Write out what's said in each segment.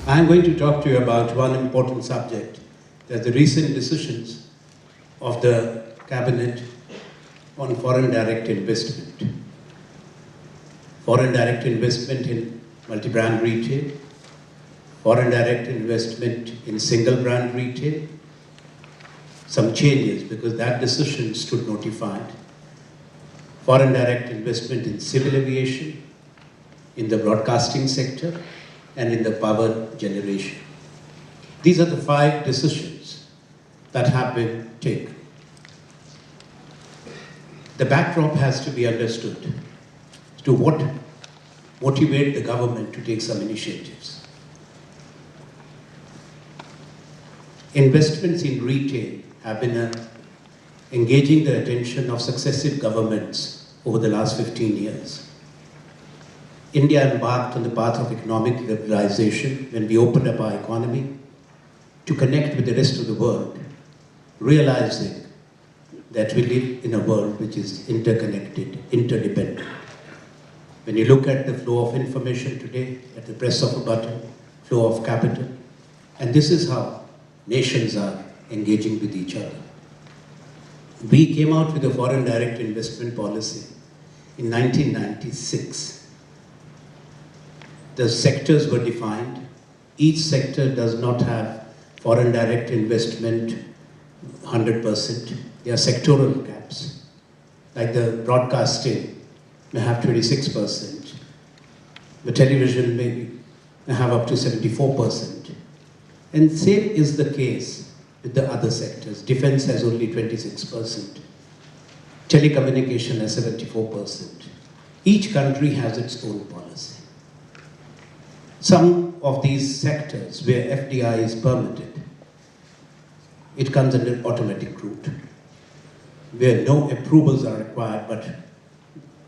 I'm going to talk to you about one important subject, that the recent decisions of the Cabinet on foreign direct investment. Foreign direct investment in multi-brand retail, foreign direct investment in single brand retail, some changes because that decision stood notified, foreign direct investment in civil aviation, in the broadcasting sector, and in the power generation. These are the 5 decisions that have been taken. The backdrop has to be understood to what motivate the government to take some initiatives. Investments in retail have been engaging the attention of successive governments over the last 15 years. India embarked on the path of economic liberalization when we opened up our economy to connect with the rest of the world, realizing that we live in a world which is interconnected, interdependent. When you look at the flow of information today, at the press of a button, flow of capital, and this is how nations are engaging with each other. We came out with a foreign direct investment policy in 1996. The sectors were defined. Each sector does not have foreign direct investment 100%. There are sectoral caps. Like the broadcasting may have 26%. The television may have up to 74%. And same is the case with the other sectors. Defense has only 26%. Telecommunication has 74%. Each country has its own policy. Some of these sectors where FDI is permitted, it comes under automatic route, where no approvals are required, but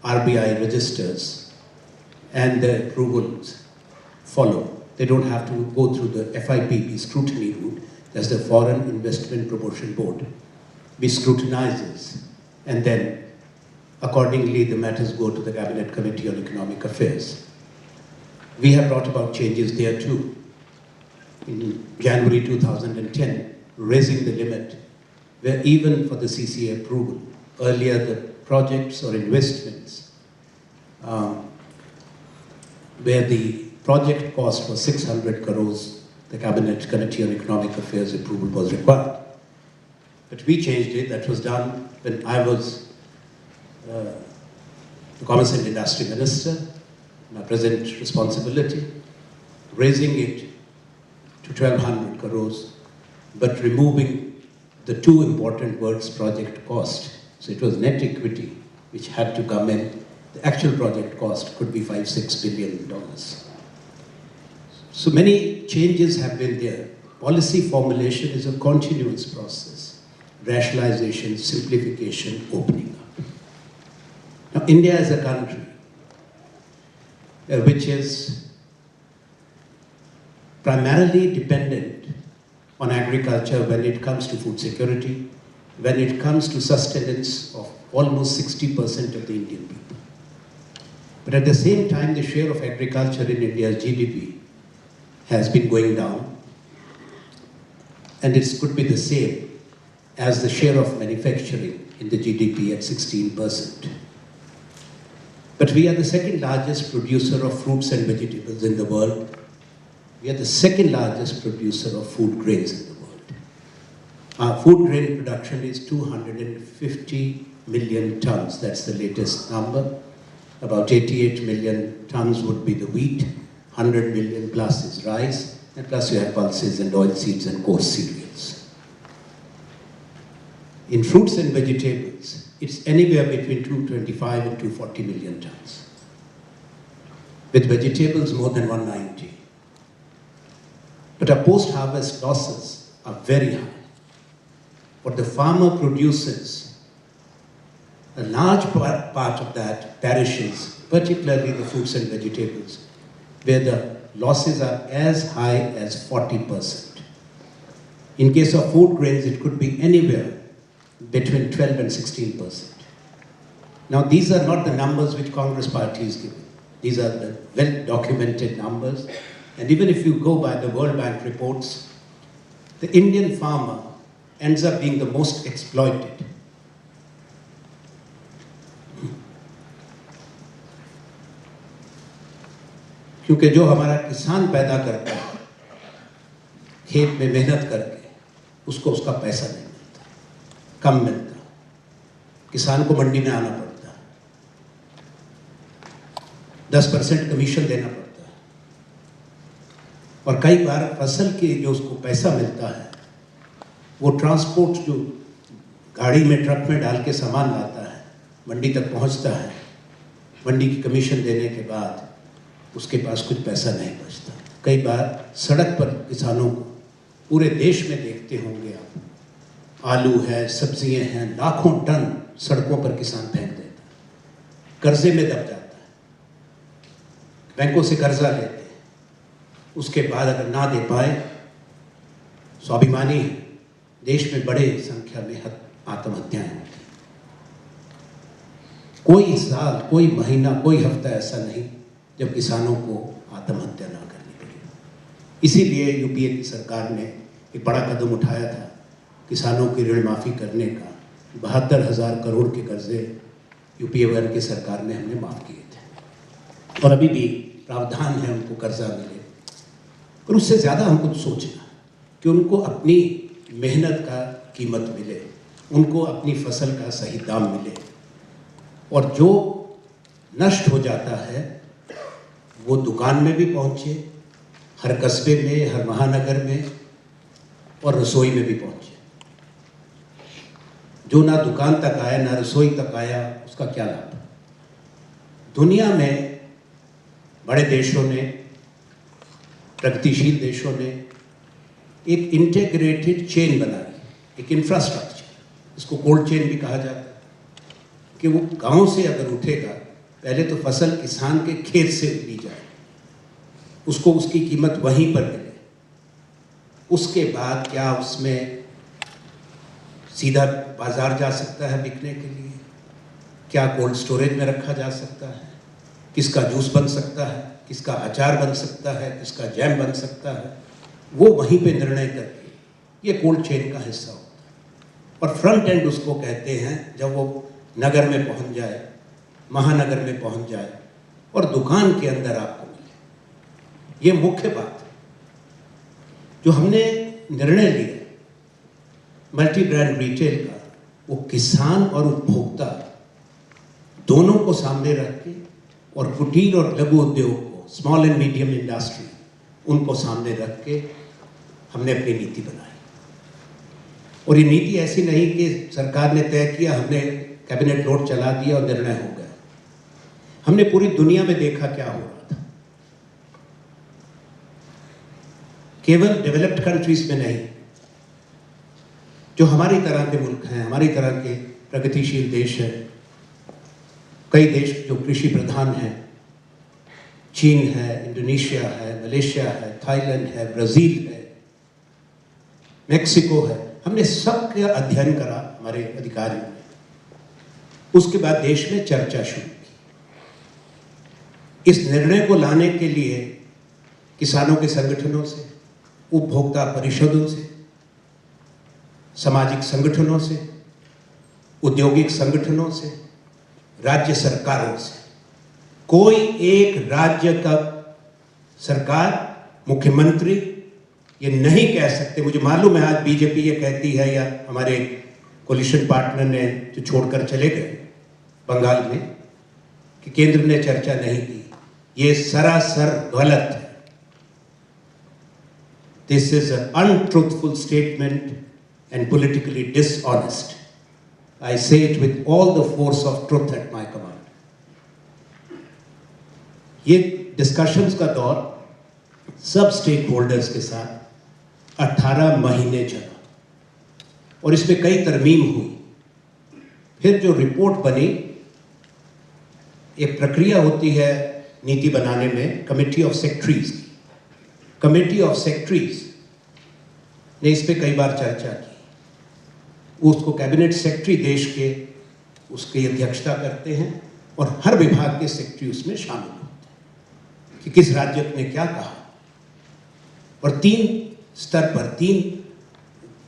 RBI registers and the approvals follow. They don't have to go through the FIPB scrutiny route. That's the Foreign Investment Promotion Board, which scrutinizes, and then accordingly the matters go to the Cabinet Committee on Economic Affairs. We have brought about changes there too. In January 2010, raising the limit, where even for the CCA approval, earlier the projects or investments, where the project cost was 600 crores, the Cabinet Committee on Economic Affairs approval was required. But we changed it. That was done when I was the Commerce and Industry Minister, my present responsibility, raising it to 1,200 crores, but removing the 2 important words, project cost. So it was net equity, which had to come in. The actual project cost could be $5-6 billion. So many changes have been there. Policy formulation is a continuous process. Rationalization, simplification, opening up. Now, India is a country which is primarily dependent on agriculture when it comes to food security, when it comes to sustenance of almost 60% of the Indian people. But at the same time, the share of agriculture in India's GDP has been going down, and it could be the same as the share of manufacturing in the GDP at 16%. But we are the second largest producer of fruits and vegetables in the world. We are the second largest producer of food grains in the world. Our food grain production is 250 million tons. That's the latest number. About 88 million tons would be the wheat, 100 million plus is rice, and plus you have pulses and oilseeds and coarse cereals. In fruits and vegetables, it's anywhere between 225 and 240 million tons. With vegetables, more than 190. But our post-harvest losses are very high. What the farmer produces, a large part of that perishes, particularly the fruits and vegetables, where the losses are as high as 40%. In case of food grains, it could be anywhere between 12 and 16%. Now, these are not the numbers which Congress party is giving. These are the well-documented numbers And even if you go by the World Bank reports, the Indian farmer ends up being the most exploited. क्योंकि जो हमारा किसान पैदा करता है खेत में मेहनत करके, उसको उसका पैसा नहीं मिलता, कम मिलता, किसान को मंडी में आना पड़ता, 10% कमीशन देना पड़ता है, और कई बार फसल के जो उसको पैसा मिलता है वो ट्रांसपोर्ट जो गाड़ी में ट्रक में डाल के सामान लाता है, मंडी तक पहुंचता है, मंडी की कमीशन देने के बाद उसके पास कुछ पैसा नहीं बचता। कई बार सड़क पर किसानों को, पूरे देश में देखते होंगे आप, आलू है, सब्जियां हैं, लाखों टन सड़कों पर किसान फेंक देता है, कर्जे में दब जाता है, बैंकों से कर्जा लेते हैं, उसके बाद अगर ना दे पाए, स्वाभिमानी है, देश में बड़े संख्या में आत्महत्याएं होती हैं। कोई साल, कोई महीना, कोई हफ्ता ऐसा नहीं जब किसानों को आत्महत्या ना करनी पड़ी। इसीलिए यूपीए की सरकार ने एक बड़ा कदम उठाया था, किसानों की ऋण माफ़ी करने का। 72,000 करोड़ के कर्जे यूपीए वन की सरकार ने हमने माफ़ किए थे, और अभी भी प्रावधान है उनको कर्जा मिले। पर उससे ज़्यादा हमको सोचना कि उनको अपनी मेहनत का कीमत मिले, उनको अपनी फसल का सही दाम मिले, और जो नष्ट हो जाता है वो दुकान में भी पहुँचे, हर कस्बे में, हर महानगर में, और रसोई में भी पहुँचे। जो ना दुकान तक आया, ना रसोई तक आया, उसका क्या लाभ। दुनिया में बड़े देशों ने, प्रगतिशील देशों ने एक इंटीग्रेटेड चेन बनाई, एक इंफ्रास्ट्रक्चर, इसको कोल्ड चेन भी कहा जाता है, कि वो गांव से अगर उठेगा, पहले तो फसल किसान के खेत से ली जाए, उसको उसकी कीमत वहीं पर मिले, उसके बाद क्या उसमें सीधा बाजार जा सकता है बिकने के लिए, क्या कोल्ड स्टोरेज में रखा जा सकता है, किसका जूस बन सकता है, किसका अचार बन सकता है, किसका जैम बन सकता है, वो वहीं पे निर्णय करके, ये कोल्ड चेन का हिस्सा होता है। और फ्रंट एंड उसको कहते हैं, जब वो नगर में पहुंच जाए, महानगर में पहुंच जाए, और दुकान के अंदर आपको मिले। ये मुख्य बात है जो हमने निर्णय लिया मल्टी ब्रांड रिटेल का, वो किसान और उपभोक्ता दोनों को सामने रख के, और कुटीर और लघु उद्योग को, स्मॉल एंड मीडियम इंडस्ट्री, उनको सामने रख के हमने अपनी नीति बनाई। और ये नीति ऐसी नहीं कि सरकार ने तय किया, हमने कैबिनेट नोट चला दिया और निर्णय हो गया। हमने पूरी दुनिया में देखा क्या हो रहा था, केवल डेवलप्ड कंट्रीज में नहीं, जो हमारी तरह के मुल्क हैं, हमारी तरह के प्रगतिशील देश हैं, कई देश जो कृषि प्रधान हैं, चीन है, इंडोनेशिया है, मलेशिया है, थाईलैंड है, ब्राज़ील है, मेक्सिको है, हमने सबका अध्ययन करा हमारे अधिकारियों ने। उसके बाद देश में चर्चा शुरू की। इस निर्णय को लाने के लिए किसानों के संगठनों से, उपभोक्ता परिषदों से, सामाजिक संगठनों से, औद्योगिक संगठनों से, राज्य सरकारों से, कोई एक राज्य का सरकार, मुख्यमंत्री ये नहीं कह सकते, मुझे मालूम है आज बीजेपी ये कहती है, या हमारे कोलिशन पार्टनर ने जो छोड़कर चले गए बंगाल में, कि केंद्र ने चर्चा नहीं की। ये सरासर गलत है। This is an untruthful statement and politically dishonest. I say it with all the force of truth at my command. ये डिस्कशंस का दौर सब स्टेक होल्डर्स के साथ 18 महीने चला, और इसमें कई तरमीम हुई। फिर जो रिपोर्ट बनी, एक प्रक्रिया होती है नीति बनाने में, कमेटी ऑफ सेक्रेटरीज की। कमेटी ऑफ सेक्रेटरीज ने इस पे कई बार चर्चा की। उसको कैबिनेट सेक्रेटरी देश के उसकी अध्यक्षता करते हैं, और हर विभाग के सेक्रेटरी उसमें शामिल होते हैं कि किस राज्य ने क्या कहा, और 3 स्तर पर 3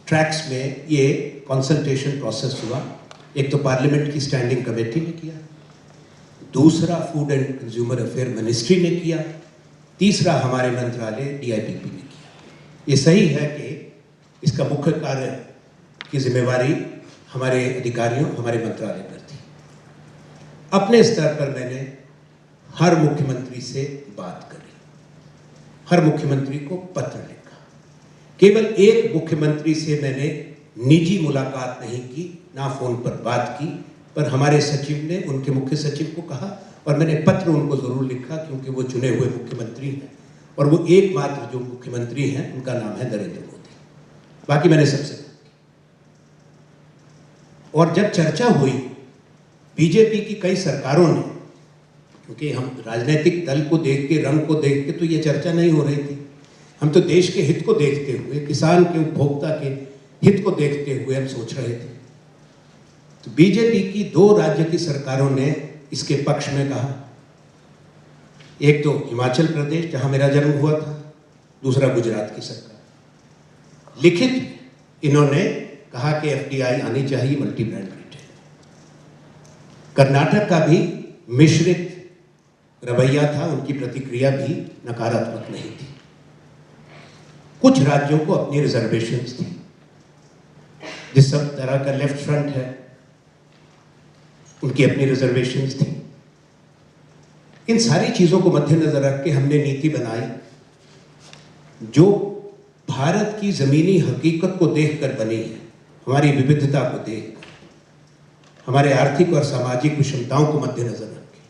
ट्रैक्स में ये कंसल्टेशन प्रोसेस हुआ। एक तो पार्लियामेंट की स्टैंडिंग कमेटी ने किया, दूसरा food and consumer affair ministry ने किया, तीसरा हमारे मंत्रालय DIPP ने किया। ये सही है कि इसका मुख्य कार्य की जिम्मेवारी हमारे अधिकारियों, हमारे मंत्रालय पर थी। अपने स्तर पर मैंने हर मुख्यमंत्री से बात करी, हर मुख्यमंत्री को पत्र लिखा। केवल एक मुख्यमंत्री से मैंने निजी मुलाकात नहीं की, ना फोन पर बात की, पर हमारे सचिव ने उनके मुख्य सचिव को कहा और मैंने पत्र उनको जरूर लिखा, क्योंकि वो चुने हुए मुख्यमंत्री हैं और वो एकमात्र जो मुख्यमंत्री हैं उनका नाम है नरेंद्र मोदी। बाकी मैंने सबसे बात की। और जब चर्चा हुई बीजेपी की कई सरकारों ने, क्योंकि हम राजनीतिक दल को देख के, रंग को देख के तो ये चर्चा नहीं हो रही थी, हम तो देश के हित को देखते हुए, किसान के, उपभोक्ता के हित को देखते हुए हम सोच रहे थे। तो बीजेपी की 2 राज्य की सरकारों ने इसके पक्ष में कहा। एक तो हिमाचल प्रदेश जहां मेरा जन्म हुआ था, दूसरा गुजरात की सरकार। लिखित इन्होंने कहा कि FDI आनी चाहिए, मल्टी ब्रांड रिटेल। कर्नाटक का भी मिश्रित रवैया था, उनकी प्रतिक्रिया भी नकारात्मक नहीं थी। कुछ राज्यों को अपनी रिजर्वेशंस थी। जिस सब तरह का लेफ्ट फ्रंट है उनकी अपनी रिजर्वेशंस थी। इन सारी चीजों को मद्देनजर रख के हमने नीति बनाई जो भारत की जमीनी हकीकत को देखकर बनी है, हमारी विविधता को देखकर, हमारे आर्थिक और सामाजिक विषमताओं को मद्देनजर रख के।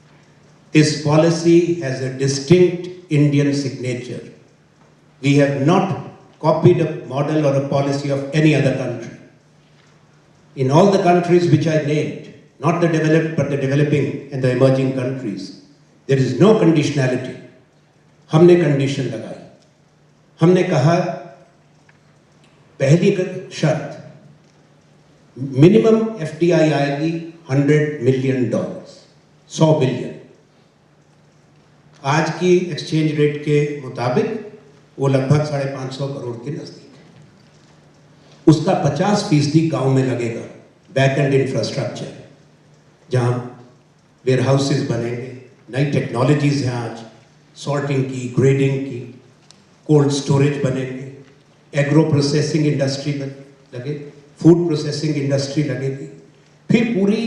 This policy has a distinct Indian signature. We have not copied a model or a policy of any other country. In all the countries which I named, not the developed but the developing and the emerging countries, there is no conditionality. हमने condition लगाई। हमने कहा पहली शर्त, minimum FDI आएगी $100 million, 100 billion. आज की exchange rate के मुताबिक वो लगभग 550 करोड़ के नजदीक है। उसका 50% गांव में लगेगा, बैक एंड इंफ्रास्ट्रक्चर, जहां वेयर हाउसेज बनेंगे, नई टेक्नोलॉजीज हैं आज, सॉर्टिंग की, ग्रेडिंग की, कोल्ड स्टोरेज बनेंगे, एग्रो प्रोसेसिंग इंडस्ट्री लगे, फूड प्रोसेसिंग इंडस्ट्री लगेगी। फिर पूरी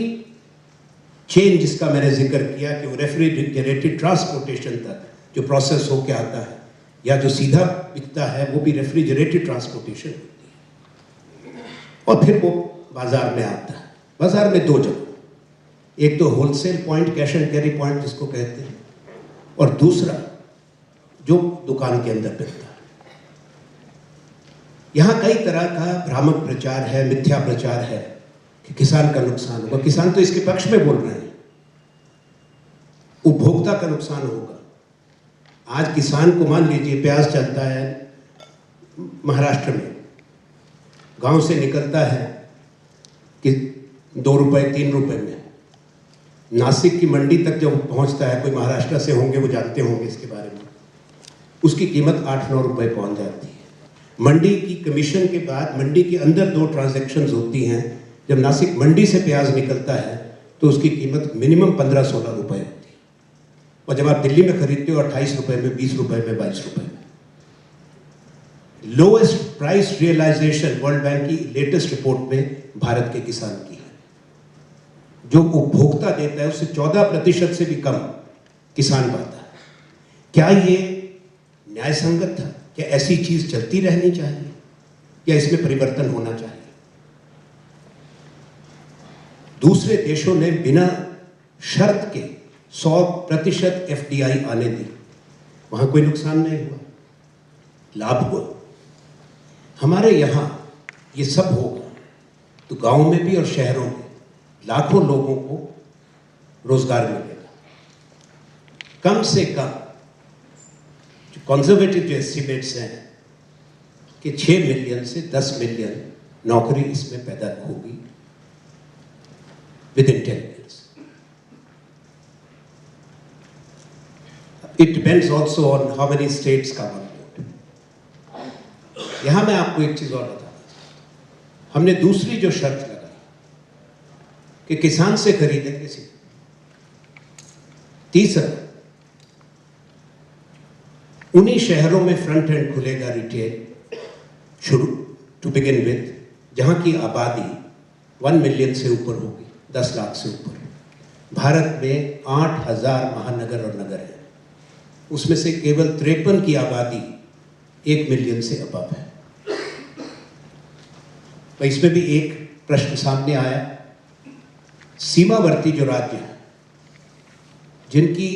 चेन जिसका मैंने जिक्र किया कि वो रेफ्रिजरेटेड ट्रांसपोर्टेशन तक जो प्रोसेस होके आता है या जो सीधा बिकता है वो भी रेफ्रिजरेटेड ट्रांसपोर्टेशन होती है, और फिर वो बाजार में आता है। बाजार में 2 जगह, एक तो wholesale point, cash and carry point जिसको कहते हैं, और दूसरा जो दुकान के अंदर बिकता है। यहाँ कई तरह का भ्रामक प्रचार है, मिथ्या प्रचार है कि किसान का नुकसान होगा। किसान तो इसके पक्ष में बोल रहे हैं, उपभोक्ता का नुकसान होगा। आज किसान को मान लीजिए प्याज चलता है महाराष्ट्र में, गांव से निकलता है कि 2 रुपए 3 रुपए में, नासिक की मंडी तक जब पहुंचता है, कोई महाराष्ट्र से होंगे वो जानते होंगे इसके बारे में, उसकी कीमत 8-9 रुपए पहुंच जाती है। मंडी की कमीशन के बाद मंडी के अंदर 2 ट्रांजैक्शंस होती हैं। जब नासिक मंडी से प्याज निकलता है तो उसकी कीमत मिनिमम 15-16 रुपए होती है, और जब आप दिल्ली में खरीदते हो 28 रुपए में, 20 रुपए में, 22 रुपए में। Lowest price realisation World Bank की लेटेस्ट रिपोर्ट में भारत के किसान की है। जो उपभोक्ता देता है उससे 14% से भी कम किसान पाता है। क्या ये न्याय संगत था? क्या ऐसी चीज चलती रहनी चाहिए या इसमें परिवर्तन होना चाहिए? दूसरे देशों ने बिना शर्त के 100% FDI आने दी, वहां कोई नुकसान नहीं हुआ, लाभ हुआ। हमारे यहां ये सब होगा तो गांव में भी और शहरों में लाखों लोगों को रोजगार मिलेगा। कम से कम जो कंजर्वेटिव जो एस्टिमेट्स हैं कि 6 मिलियन से 10 मिलियन नौकरी इसमें पैदा होगी with in 10 years. It depends also on how many states come on board. यहां मैं आपको एक चीज और बताना चाहता हूं। हमने दूसरी जो शर्त लगाई कि किसान से खरीदेंगे सीधे। तीसरा, उन्हीं शहरों में फ्रंट एंड खुलेगा रिटेल शुरू टू बिगिन विद, जहां की आबादी 1 मिलियन से ऊपर होगी, 10 लाख से ऊपर। भारत में 8,000 महानगर और नगर हैं, उसमें से केवल 53 की आबादी 1 मिलियन से अबव है। तो इसमें भी एक प्रश्न सामने आया, सीमावर्ती जो राज्य हैं जिनकी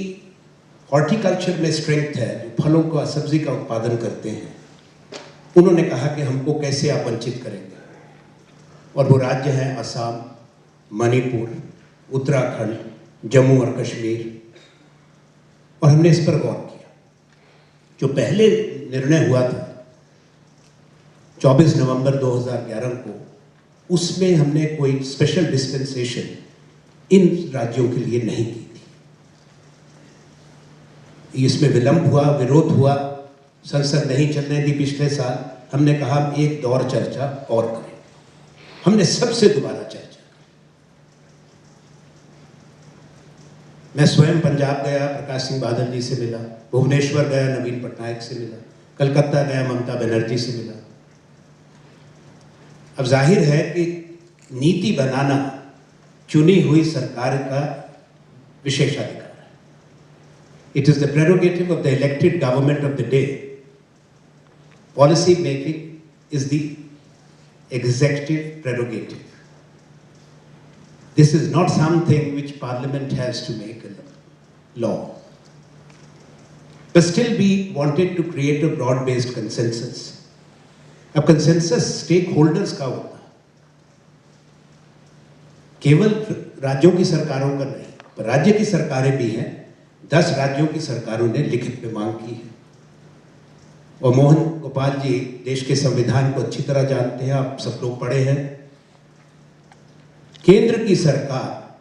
हॉर्टिकल्चर में स्ट्रेंथ है, जो फलों का सब्जी का उत्पादन करते हैं, उन्होंने कहा कि हमको कैसे आप वंचित करेंगे। और वो राज्य हैं असम, मणिपुर, उत्तराखंड, जम्मू और कश्मीर। और हमने इस पर गौर किया। जो पहले निर्णय हुआ था 24 नवंबर 2011 को, उसमें हमने कोई स्पेशल डिस्पेंसेशन इन राज्यों के लिए नहीं की थी। इसमें विलंब हुआ, विरोध हुआ, संसद नहीं चलने दी पिछले साल। हमने कहा हम एक दौर चर्चा और करें। हमने सबसे दोबारा चर्चा। मैं स्वयं पंजाब गया, प्रकाश सिंह बादल जी से मिला, भुवनेश्वर गया, नवीन पटनायक से मिला, कलकत्ता गया, ममता बनर्जी से मिला। अब जाहिर है कि नीति बनाना चुनी हुई सरकार का विशेषाधिकार है। It is the prerogative of the elected government of the day. Policy making is the executive prerogative. This is not something which Parliament has to make a law. But still we wanted to create a broad-based consensus. अब consensus stakeholders का होता है, केवल राज्यों की सरकारों का नहीं, पर राज्य की सरकारें भी हैं। 10 राज्यों की सरकारों ने लिखित में मांग की है। और मोहन गोपाल जी देश के संविधान को अच्छी तरह जानते हैं, आप सब लोग पढ़े हैं। केंद्र की सरकार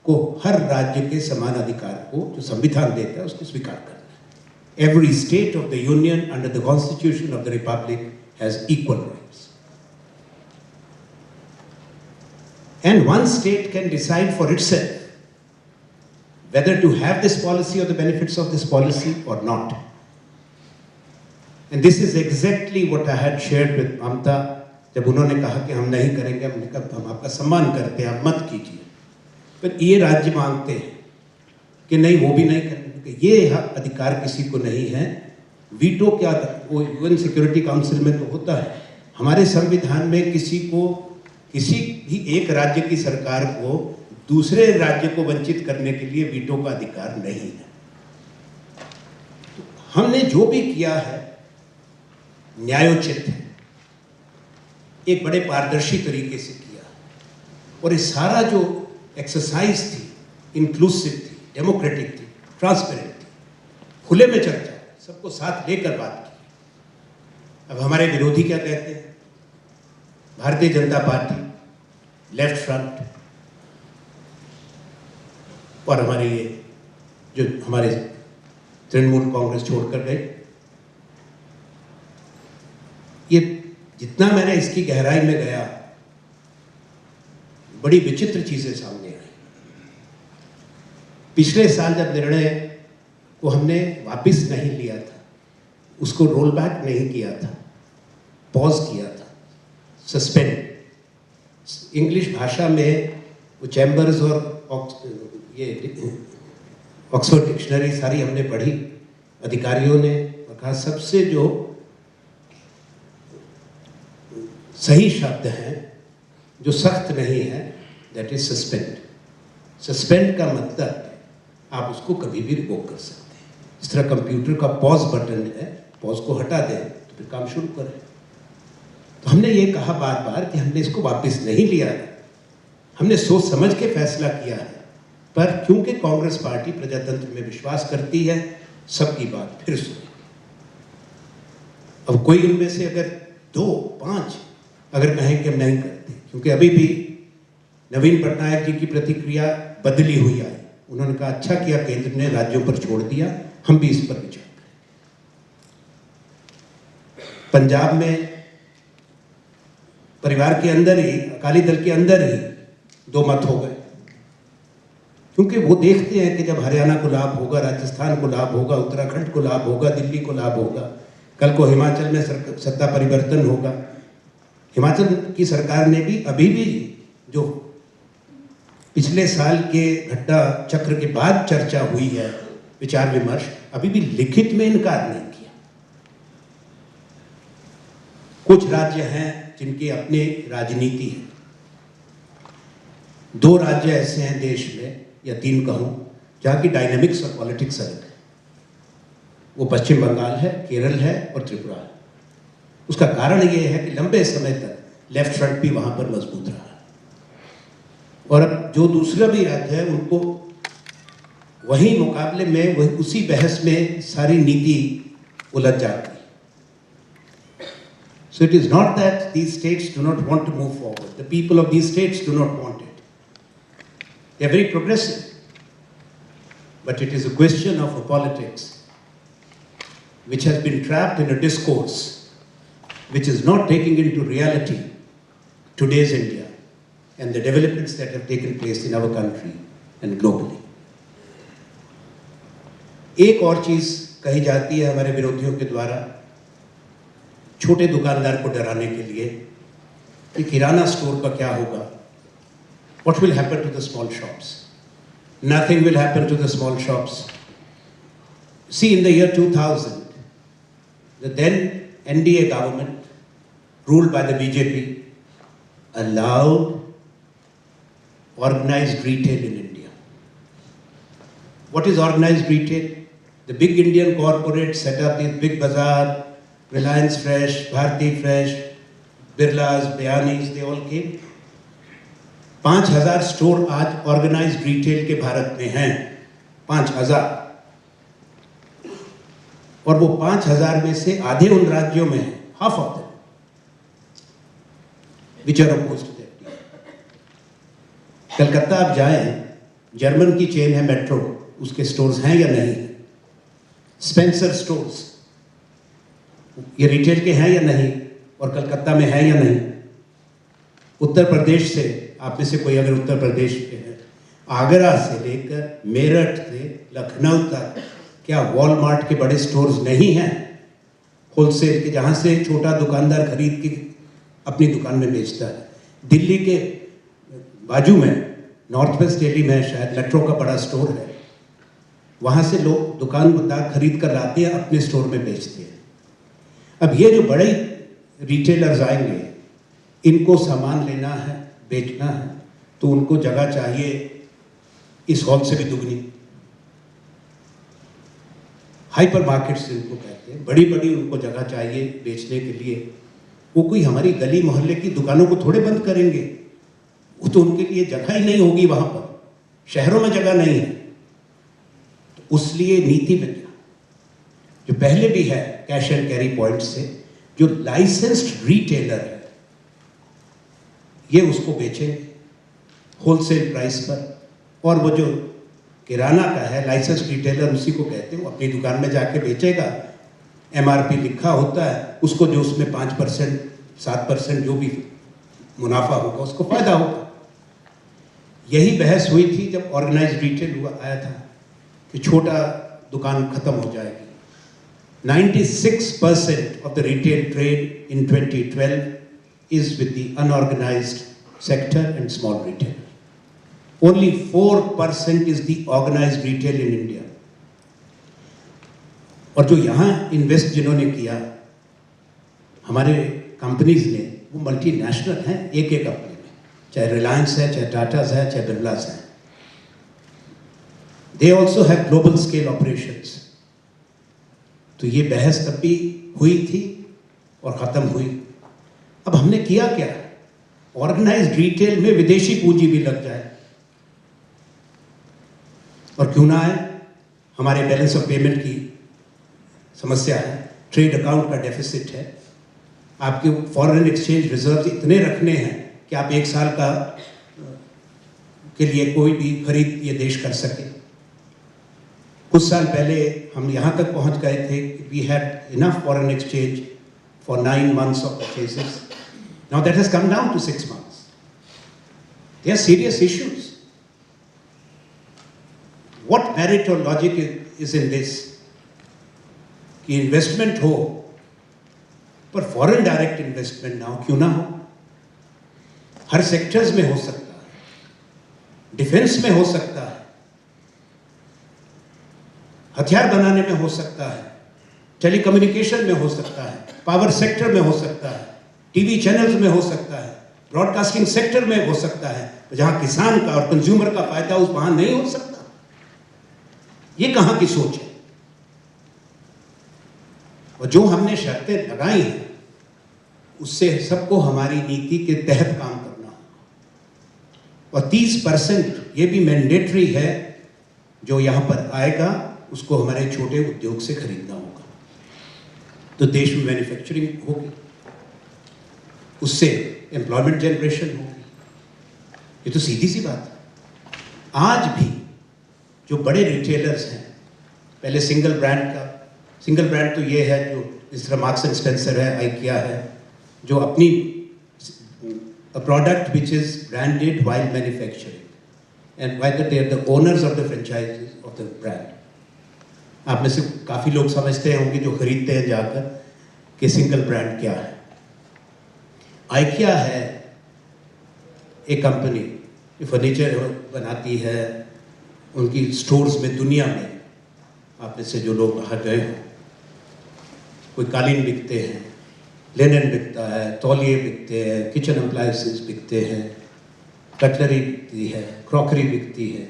को हर राज्य के समान अधिकार को जो संविधान देता है उसको स्वीकार करना है। Every state of the union under the constitution of the Republic has equal rights and one state can decide for itself whether to have this policy or the benefits of this policy or not. And this is exactly what I had shared with Mamta. जब उन्होंने कहा कि हम नहीं करेंगे, हमने कहा हम आपका सम्मान करते हैं, आप मत कीजिए। पर ये राज्य मांगते हैं कि नहीं, वो भी नहीं करेंगे। ये अधिकार किसी को नहीं है। वीटो क्या, वो यूएन सिक्योरिटी काउंसिल में तो होता है, हमारे संविधान में किसी को, किसी भी एक राज्य की सरकार को दूसरे राज्य को वंचित करने के लिए वीटो का अधिकार नहीं है। तो हमने जो भी किया है न्यायोचित है, एक बड़े पारदर्शी तरीके से किया। और ये सारा जो एक्सरसाइज थी, इंक्लूसिव थी, डेमोक्रेटिक थी, ट्रांसपेरेंट थी, खुले में चर्चा, सबको साथ लेकर बात की। अब हमारे विरोधी क्या कहते हैं? Bharatiya Janata party, left front और हमारे ये जो हमारे तृणमूल कांग्रेस छोड़कर गए, ये जितना मैंने इसकी गहराई में गया, बड़ी विचित्र चीजें सामने आई। पिछले साल जब निर्णय को हमने वापस नहीं लिया था, उसको रोल बैक नहीं किया था, पॉज किया था, सस्पेंड। इंग्लिश भाषा में वो चैम्बर्स और ये ऑक्सफोर्ड डिक्शनरी सारी हमने पढ़ी अधिकारियों ने, और कहा सबसे जो सही शब्द है, जो सख्त नहीं है, दैट इज सस्पेंड। सस्पेंड का मतलब आप उसको कभी भी रिवोक कर सकते हैं। इस तरह कंप्यूटर का पॉज बटन है, पॉज को हटा दें तो फिर काम शुरू करें। तो हमने ये कहा बार बार कि हमने इसको वापस नहीं लिया है, हमने सोच समझ के फैसला किया है। पर क्योंकि कांग्रेस पार्टी प्रजातंत्र में विश्वास करती है, सबकी बात फिर सुनी। अब कोई उनमें से अगर 2, 5 अगर कहें कि हम नहीं करते, क्योंकि अभी भी नवीन पटनायक जी की प्रतिक्रिया बदली हुई आई। उन्होंने कहा अच्छा किया केंद्र ने राज्यों पर छोड़ दिया, हम भी इस पर विचार करें। पंजाब में परिवार के अंदर ही, अकाली दल के अंदर ही दो मत हो गए, क्योंकि वो देखते हैं कि जब हरियाणा को लाभ होगा, राजस्थान को लाभ होगा, उत्तराखंड को लाभ होगा, दिल्ली को लाभ होगा, कल को हिमाचल में सत्ता परिवर्तन होगा। हिमाचल की सरकार ने भी अभी भी जो पिछले साल के घटना चक्र के बाद चर्चा हुई है, विचार विमर्श, अभी भी लिखित में इनकार नहीं किया। कुछ राज्य हैं जिनकी अपनी राजनीति है। 2 राज्य ऐसे हैं देश में, या 3 कहूं, जहां की डायनेमिक्स और पॉलिटिक्स अलग है। वो पश्चिम बंगाल है, केरल है और त्रिपुरा है। उसका कारण ये है कि लंबे समय तक लेफ्ट फ्रंट भी वहां पर मजबूत रहा है, और अब जो दूसरा भी राज्य है उनको वही मुकाबले में, वही उसी बहस में सारी नीति उलझ जाती है। So it is not that these states do not want to move forward. The people of these states do not want it. They are very progressive. But it is a question of a politics which has been trapped in a discourse which is not taking into reality today's India and the developments that have taken place in our country and globally. एक और चीज कही जाती है हमारे विरोधियों के द्वारा, छोटे दुकानदार को डराने के लिए, कि किराना स्टोर का क्या होगा, what will happen to the small shops? Nothing will happen to the small shops. See, in the year 2000, the then NDA government, ruled by the BJP, allowed organized retail in India. What is organized retail? The big Indian corporates set up these big bazaar, Reliance Fresh, Bharti Fresh, Birlas, Bayanis, they all came. 5,000 store आज organised retail के भारत में हैं, 5,000, और वो 5,000 में से आधे उन राज्यों में हैं, half of them, which are opposed to that deal. Calcutta आप जाएं, जर्मन की चेन है मेट्रो, उसके स्टोर्स हैं या नहीं? स्पेंसर स्टोर्स ये रिटेल के हैं या नहीं, और कलकत्ता में है या नहीं? उत्तर प्रदेश से, आप में से कोई अगर उत्तर प्रदेश के हैं, आगरा से लेकर मेरठ से लखनऊ तक क्या वॉलमार्ट के बड़े स्टोर्स नहीं हैं होलसेल के, जहां से छोटा दुकानदार खरीद के अपनी दुकान में बेचता है? दिल्ली के बाजू में, नॉर्थ वेस्ट दिल्ली में शायद मेट्रो का बड़ा स्टोर है, वहां से लोग दुकानदार खरीद कर लाते हैं, अपने स्टोर में बेचते हैं। अब ये जो बड़े रिटेलर्स आएंगे, इनको सामान लेना है, बेचना है, तो उनको जगह चाहिए इस हॉल से भी दुगनी। हाइपर मार्केट्स इनको कहते हैं, बड़ी बड़ी उनको जगह चाहिए बेचने के लिए। वो कोई हमारी गली मोहल्ले की दुकानों को थोड़े बंद करेंगे, वो तो उनके लिए जगह ही नहीं होगी वहां पर, शहरों में जगह नहीं है। तो उसलिए नीति में क्या, जो पहले भी है कैश एंड कैरी पॉइंट से, जो लाइसेंस्ड रिटेलर है ये उसको बेचेंगे होलसेल प्राइस पर, और वो जो किराना का है लाइसेंस्ड रिटेलर उसी को कहते हैं, वो अपनी दुकान में जाके बेचेगा, MRP लिखा होता है, उसको जो उसमें 5% 7% जो भी मुनाफा होगा उसको फायदा होगा। यही बहस हुई थी जब ऑर्गेनाइज्ड रिटेल हुआ आया था कि छोटा दुकान खत्म हो जाएगी। 96% of the retail trade in 2012 is with the unorganized sector and small retail. Only 4% is the organized retail in India. और जो यहाँ इन्वेस्ट जिन्होंने किया हमारे कंपनीज ने, वो मल्टीनेशनल हैं एक एक अपने में, चाहे रिलायंस है, चाहे टाटाज है, चाहे बिरलास है। They also have global scale operations. तो ये बहस तब भी हुई थी और ख़त्म हुई। अब हमने किया क्या? ऑर्गेनाइज्ड रिटेल में विदेशी पूंजी भी लग जाए, और क्यों ना आए? हमारे बैलेंस ऑफ पेमेंट की समस्या है, ट्रेड अकाउंट का डेफिसिट है, आपके फॉरेन एक्सचेंज रिजर्व इतने रखने हैं कि आप 1 साल का के लिए कोई भी खरीद ये देश कर सके। कुछ साल पहले हम यहाँ तक पहुँच गए थे कि we had enough foreign exchange for 9 months of purchases. Now that has come down to 6 months. There are serious issues. What merit or logic is in this? कि इन्वेस्टमेंट हो, पर फॉरेन डायरेक्ट इन्वेस्टमेंट ना हो, क्यों ना हो? हर sectors में हो सकता है, डिफेंस में हो सकता है, हथियार बनाने में हो सकता है, टेलीकम्युनिकेशन में हो सकता है, पावर सेक्टर में हो सकता है, टीवी चैनल्स में हो सकता है, ब्रॉडकास्टिंग सेक्टर में हो सकता है। जहां किसान का और कंज्यूमर का फायदा उस वहां नहीं हो सकता। ये कहां की सोच है? और जो हमने शर्तें लगाई हैं उससे सबको हमारी नीति के तहत काम करना होगा। और 30% ये भी मैंडेटरी है, जो यहां पर आएगा उसको हमारे छोटे उद्योग से खरीदना होगा, तो देश में मैन्युफैक्चरिंग होगी, उससे एम्प्लॉयमेंट जनरेशन होगी। ये तो सीधी सी बात है। आज भी जो बड़े रिटेलर्स हैं, पहले सिंगल ब्रांड तो ये है जो जिस तरह मार्क्स एंड स्पेंसर है, आइकिया है, जो अपनी product which is branded while manufacturing and while they are the owners of the franchisees of the brand. आप में से काफ़ी लोग समझते होंगे जो खरीदते हैं जाकर कि सिंगल ब्रांड क्या है। आइकिया है एक कंपनी जो फर्नीचर बनाती है, उनकी स्टोर्स में दुनिया में आप में से जो लोग बाहर गए हो, कोई कालीन बिकते हैं, लिनन बिकता है, तौलिए बिकते हैं, किचन अप्लायंसेस बिकते हैं, कटलरी बिकती है, क्रॉकरी बिकती है।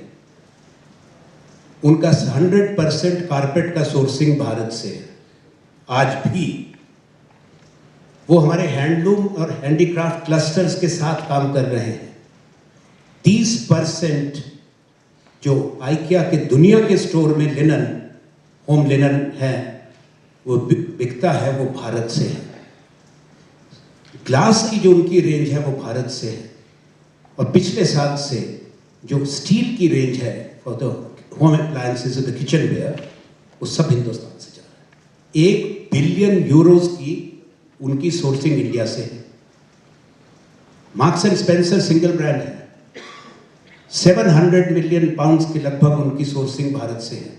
उनका 100% कारपेट का सोर्सिंग भारत से है। आज भी वो हमारे हैंडलूम और हैंडीक्राफ्ट क्लस्टर्स के साथ काम कर रहे हैं। 30% जो आइकिया के दुनिया के स्टोर में लिनन, होम लिनन है, वो बिकता है, वो भारत से है। ग्लास की जो उनकी रेंज है वो भारत से है। और पिछले साल से जो स्टील की रेंज है for the home appliances the kitchen ware, वो सब हिंदुस्तान से जा रहा है। 1 बिलियन यूरोस की उनकी सोर्सिंग इंडिया से है। Marks and Spencer single brand है, 700 मिलियन पाउंड्स की लगभग उनकी सोर्सिंग भारत से है।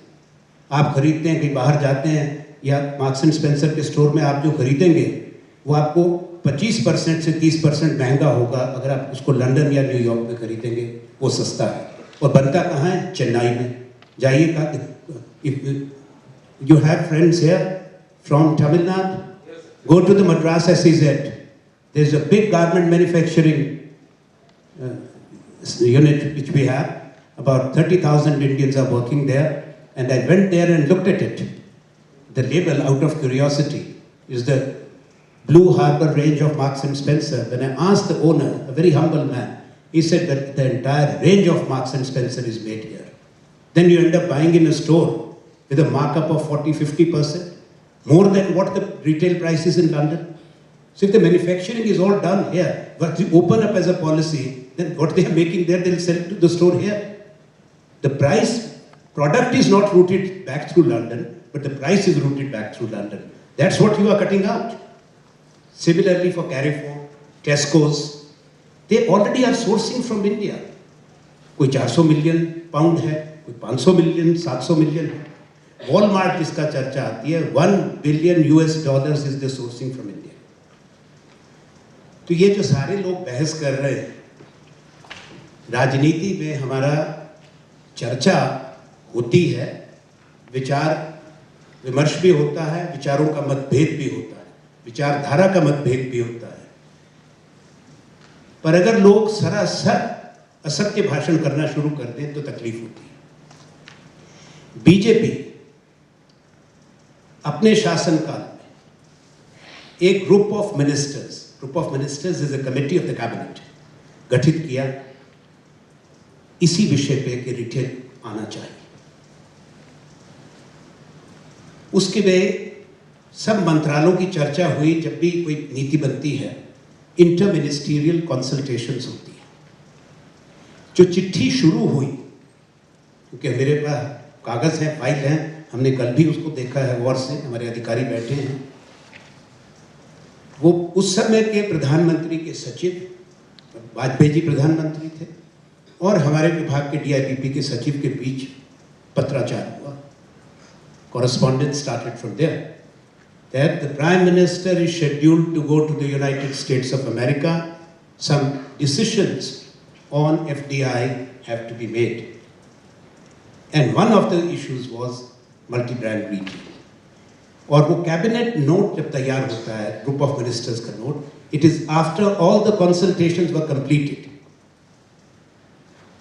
आप खरीदते हैं, कहीं बाहर जाते हैं या मार्क्स एंड स्पेंसर के स्टोर में, आप जो खरीदेंगे वो आपको 25% से 30% महंगा होगा अगर आप उसको लंदन या न्यूयॉर्क में खरीदेंगे। वो सस्ता है। और बनता कहाँ है? चेन्नई में। जाइएगा, you have friends here from Tamil Nadu, go to the Madras SEZ. There's a big garment manufacturing unit which we have. About 30,000 Indians are working there, and I went there and looked at it. The label, out of curiosity, is the Blue Harbor range of Marks and Spencer. When I asked the owner, a very humble man, he said that the entire range of Marks and Spencer is made here. Then you end up buying in a store with a markup of 40-50%. More than what the retail price is in London. So if the manufacturing is all done here, but you open up as a policy, then what they are making there, they'll sell it to the store here. The product is not routed back through London, but the price is routed back through London. That's what you are cutting out. Similarly for Carrefour, Tesco's, they already are sourcing from India. कोई 400 million pound है, कोई 500 million, 700 million है। Walmart जिसका चर्चा आती है, $1 billion is the sourcing from India. तो ये जो सारे लोग बहस कर रहे हैं, राजनीति में हमारा चर्चा होती है, विचार विमर्श भी होता है, विचारों का मतभेद भी होता है, विचारधारा का मतभेद भी होता है। पर अगर लोग सरासर असत्य भाषण करना शुरू कर दें तो तकलीफ होती है। बीजेपी अपने शासनकाल में एक group of ministers is a committee of the cabinet गठित किया इसी विषय पे कि रिटेल आना चाहिए। उसके में सब मंत्रालयों की चर्चा हुई। जब भी कोई नीति बनती है, इंटर मिनिस्टीरियल कंसल्टेशंस होती है। जो चिट्ठी शुरू हुई, क्योंकि मेरे पास कागज है, फाइल है, हमने कल भी उसको देखा है गौर से, हमारे अधिकारी बैठे हैं। वो उस समय के प्रधानमंत्री के सचिव, वाजपेयी जी प्रधानमंत्री थे, और हमारे विभाग के DIPP के सचिव के बीच पत्राचार हुआ. Correspondence started from there. That the Prime Minister is scheduled to go to the United States of America. Some decisions on FDI have to be made. And one of the issues was multi-brand retail. और वो cabinet note जब तैयार होता है, group of ministers का note, it is after all the consultations were completed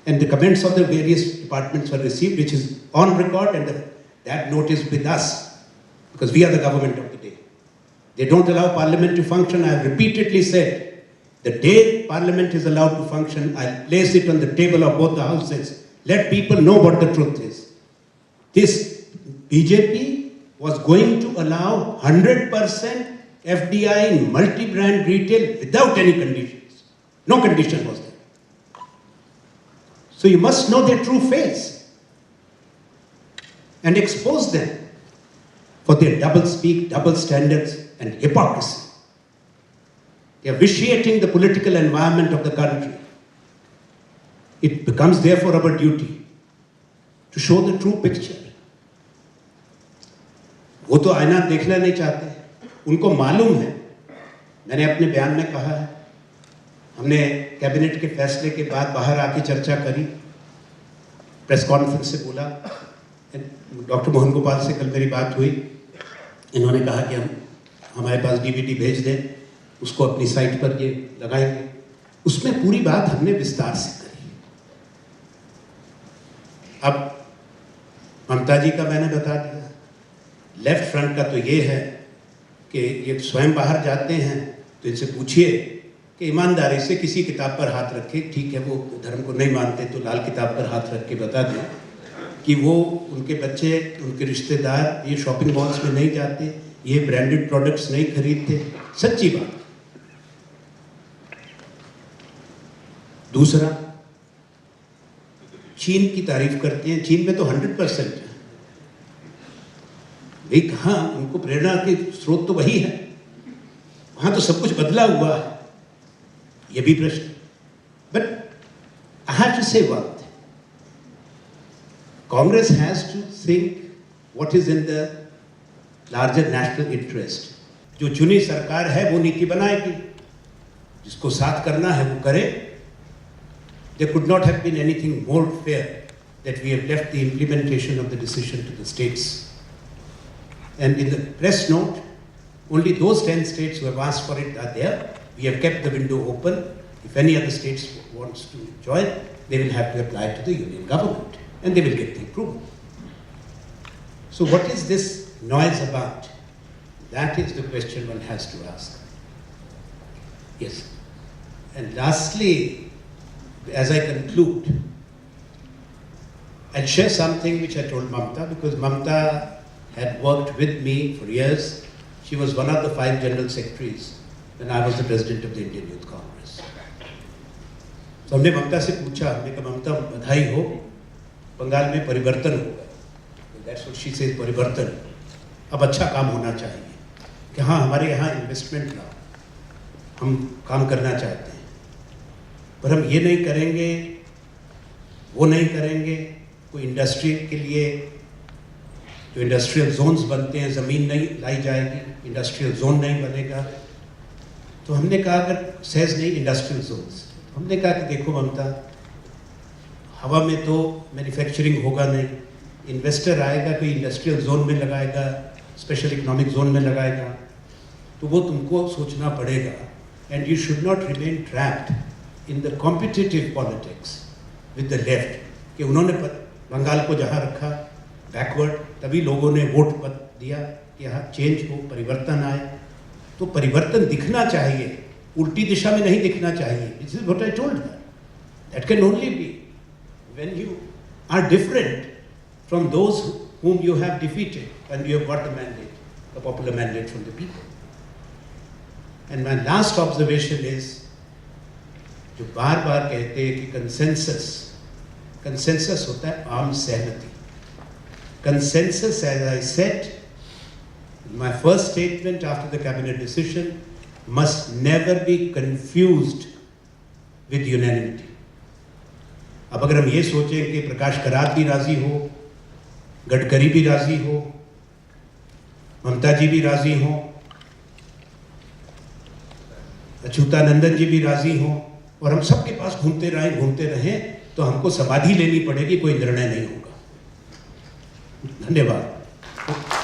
and the comments of the various departments were received, which is on record, and that note is with us because we are the government of the day. They don't allow Parliament to function. I have repeatedly said, the day Parliament is allowed to function, I'll place it on the table of both the houses. Let people know what the truth is. This BJP was going to allow 100% FDI in multi-brand retail without any conditions. No condition was there. So you must know their true face and expose them for their double speak, double standards and hypocrisy. They are vitiating the political environment of the country. It becomes therefore our duty to show the true picture. वो तो आईना देखना नहीं चाहते, उनको मालूम है. मैंने अपने बयान में कहा है, हमने कैबिनेट के फैसले के बाद बाहर आके चर्चा करी, प्रेस कॉन्फ्रेंस से बोला. डॉक्टर मोहन गोपाल से कल मेरी बात हुई, इन्होंने कहा कि हमारे पास DVD भेज दें, उसको अपनी साइट पर ये लगाएंगे. उसमें पूरी बात हमने विस्तार से करी. अब ममता जी का मैंने बता दिया. लेफ्ट फ्रंट का तो ये है कि ये स्वयं बाहर जाते हैं तो इनसे पूछिए कि ईमानदारी से किसी किताब पर हाथ रखे. ठीक है, वो धर्म को नहीं मानते तो लाल किताब पर हाथ रख के बता दें कि वो, उनके बच्चे, उनके रिश्तेदार ये शॉपिंग मॉल्स में नहीं जाते, ये ब्रांडेड प्रोडक्ट्स नहीं खरीदते. सच्ची बात. दूसरा, चीन की तारीफ करते हैं. चीन में तो 100% है. भाई कहाँ, उनको प्रेरणा के स्रोत तो वही है. वहां तो सब कुछ बदला हुआ है. ये भी प्रश्न. बट आई हैव टू से one thing. Congress has to think what is in the larger national interest. जो चुनी सरकार है वो नीति बनाएगी, जिसको साथ करना है वो करे. There could not have been anything more fair that we have left the implementation of the decision to the states. And in the press note, only those 10 states who have asked for it are there. We have kept the window open. If any other states wants to join, they will have to apply to the union government. And they will get the approval. So what is this noise about? That is the question one has to ask. Yes. And lastly, as I conclude, I'll share something which I told Mamta, because Mamta had worked with me for years. She was one of the 5 general secretaries when I was the president of the Indian Youth Congress. So हमने ममता से पूछा, हमने कहा ममता बधाई हो, बंगाल में परिवर्तन होगा. That's what she says, परिवर्तन. अब अच्छा काम होना चाहिए कि हाँ, हमारे यहाँ इन्वेस्टमेंट लाओ, हम काम करना चाहते हैं, पर हम ये नहीं करेंगे, वो नहीं करेंगे. कोई इंडस्ट्री के लिए जो इंडस्ट्रियल जोन्स बनते हैं, ज़मीन नहीं लाई जाएगी, इंडस्ट्रियल जोन नहीं बनेगा. तो हमने कहा अगर सेज नहीं इंडस्ट्रियल जोन्स, हमने कहा कि देखो ममता, हवा में तो मैन्युफैक्चरिंग होगा नहीं. इन्वेस्टर आएगा, कोई इंडस्ट्रियल जोन में लगाएगा, स्पेशल इकोनॉमिक जोन में लगाएगा, तो वो तुमको सोचना पड़ेगा. And you should not remain trapped in the competitive politics with the left. कि उन्होंने बंगाल को जहाँ रखा बैकवर्ड, तभी लोगों ने वोट दिया कि यहाँ चेंज हो, परिवर्तन आए. तो परिवर्तन दिखना चाहिए, उल्टी दिशा में नहीं दिखना चाहिए. This is what I told her. That can only be when you are different from those whom you have defeated and you have got the mandate, the popular mandate from the people. And my last observation is, जो बार बार कहते हैं कि consensus होता है आम सहमति. Consensus, as I said in my first statement after the cabinet decision, must never be confused with unanimity. अब अगर हम ये सोचें कि प्रकाश करात भी राजी हो, गडकरी भी राजी हो, ममता जी भी राजी हो, अच्युतानंदन जी भी राजी हो और हम सबके पास घूमते रहें तो हमको समाधि लेनी पड़ेगी, कोई निर्णय नहीं होगा। धन्यवाद।